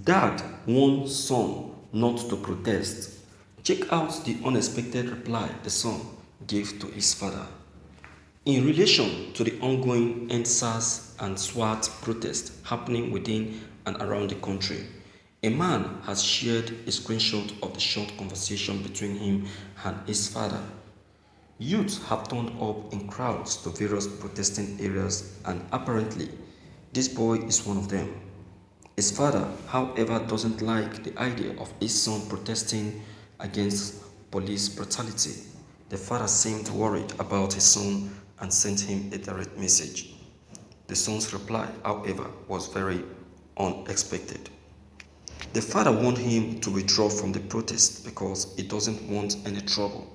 Dad warned son not to protest. Check out the unexpected reply the son gave to his father. In relation to the ongoing EndSARS and SWAT protests happening within and around the country, a man has shared a screenshot of the short conversation between him and his father. Youth have turned up in crowds to various protesting areas, and apparently, this boy is one of them. His father, however, doesn't like the idea of his son protesting against police brutality. The father seemed worried about his son and sent him a direct message. The son's reply, however, was very unexpected. The father warned him to withdraw from the protest because he doesn't want any trouble.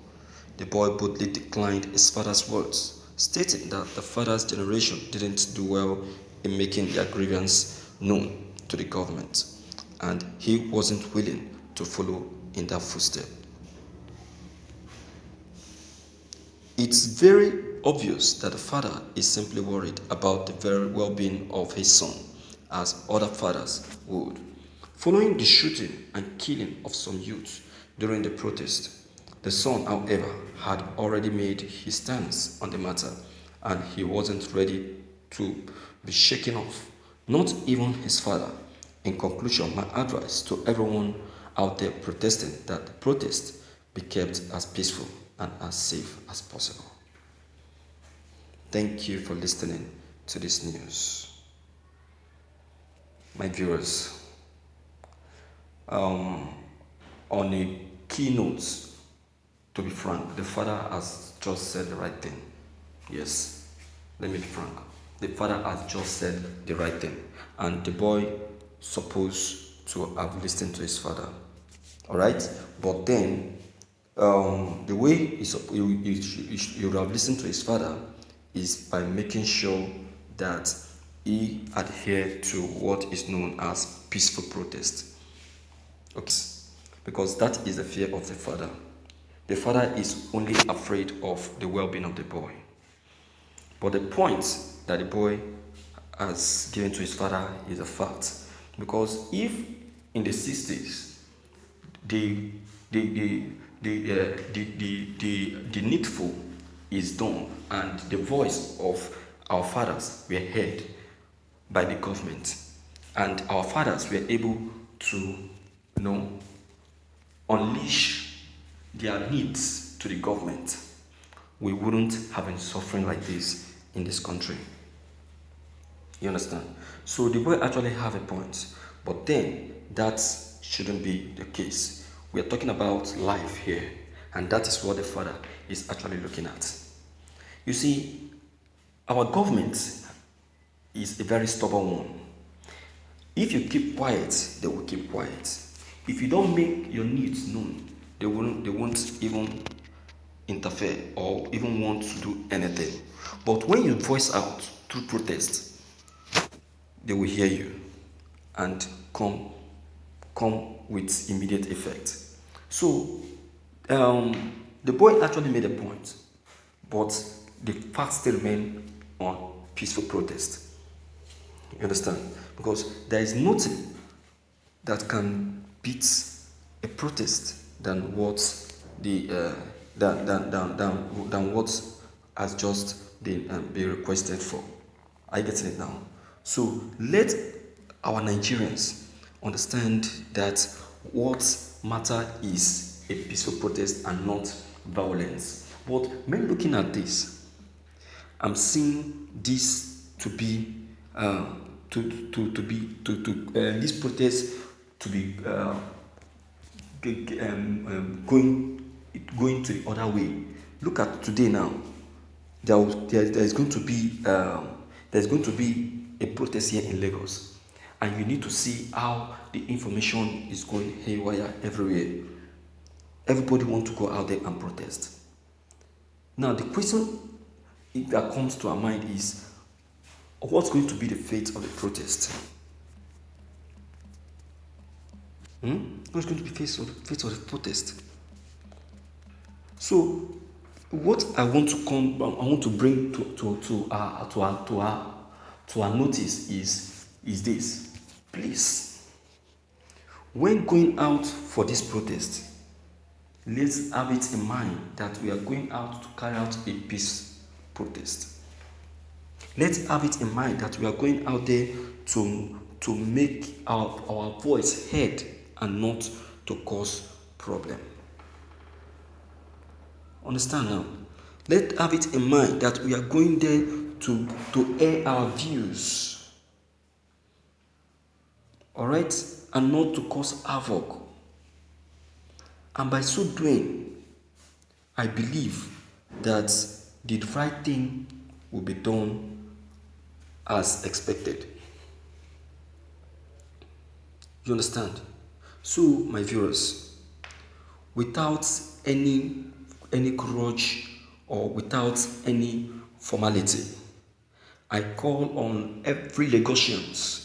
The boy boldly declined his father's words, stating that the father's generation didn't do well in making their grievance known to the government, and he wasn't willing to follow in that footstep. It's very obvious that the father is simply worried about the very well-being of his son, as other fathers would. Following the shooting and killing of some youth during the protest, the son, however, had already made his stance on the matter, and he wasn't ready to be shaken off, not even his father. In conclusion, my advice to everyone out there protesting that the protest be kept as peaceful and as safe as possible. Thank you for listening to this news. My viewers, on a keynote, to be frank, the father has just said the right thing. Yes, let me be frank. The father has just said the right thing, and the boy supposed to have listened to his father. All right, but then the way he would have listened to his father is by making sure that he adhered to what is known as peaceful protest. Okay, because that is the fear of the father. The father is only afraid of the well-being of the boy. But the point that the boy has given to his father is a fact. Because if in the 60s the needful is done and the voice of our fathers were heard by the government, and our fathers were able to, unleash their needs to the government, we wouldn't have been suffering like this in this country. You understand? So the boy actually have a point, but then that shouldn't be the case. We are talking about life here, and that is what the father is actually looking at. You see, our government is a very stubborn one. If you keep quiet, they will keep quiet. If you don't make your needs known, they won't even interfere or even want to do anything. But when you voice out through protest, they will hear you and come with immediate effect. So the boy actually made a point, but the fact still remain on peaceful protest. You understand? Because there is nothing that can beat a protest than what than what has just been requested for. Are you getting it now? So let our Nigerians understand that what matter is a peaceful protest and not violence. But when looking at this, I'm seeing this to be this protest to be going to the other way. Look at today now. There's going to be a protest here in Lagos, and you need to see how the information is going haywire everywhere. Everybody wants to go out there and protest. Now the question that comes to our mind is, what's going to be the fate of the protest? What's going to be the fate of the protest? So, what I want to bring to our notice is this. Please, When going out for this protest, let's have it in mind that we are going out to carry out a peace protest. Let's have it in mind that we are going out there to make our voice heard and not to cause problem. Understand now? Let's have it in mind that we are going there to air our views. Alright? And not to cause havoc. And by so doing, I believe that the right thing will be done as expected. You understand? So, my viewers, without any grudge or without any formality, I call on every Lagosians,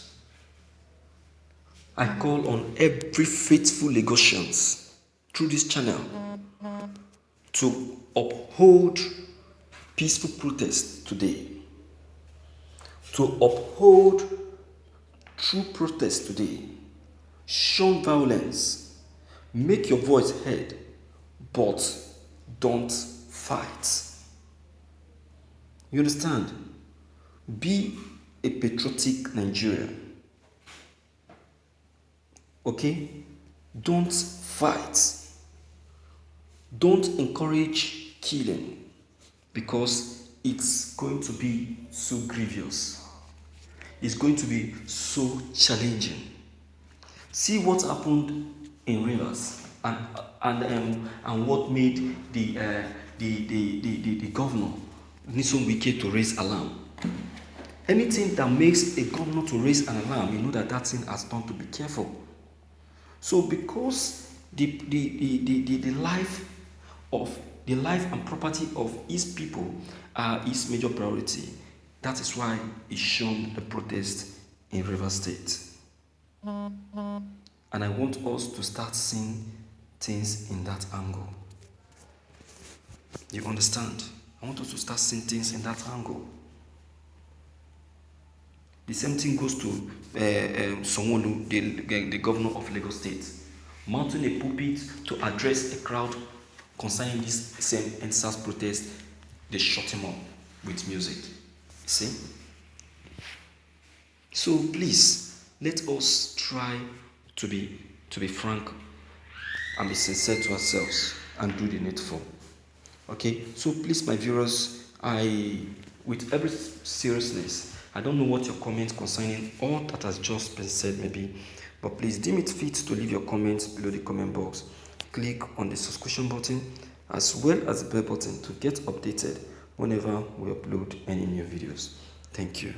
I call on every faithful Lagosians through this channel to uphold peaceful protest today, to uphold true protest today, shun violence, make your voice heard, but don't fight. You understand? Be a patriotic Nigerian. Okay? Don't fight. Don't encourage killing because it's going to be so grievous. It's going to be so challenging. See what happened in Rivers and what made the governor Nyesom Wike to raise alarm. Anything that makes a governor to raise an alarm, you know that thing has done to be careful. So because the life and property of his people are his major priority, that is why he shunned the protest in Rivers State. And I want us to start seeing things in that angle. You understand? I want us to start seeing things in that angle. The same thing goes to Sanwo-Olu, the governor of Lagos State, mounting a pulpit to address a crowd concerning this same NSAS protest. They shut him up with music. You see? So please, let us try to be frank and be sincere to ourselves and do the needful. Okay? So please, my viewers, with every seriousness, I don't know what your comments concerning all that has just been said maybe, but please deem it fit to leave your comments below the comment box. Click on the subscription button as well as the bell button to get updated whenever we upload any new videos. Thank you.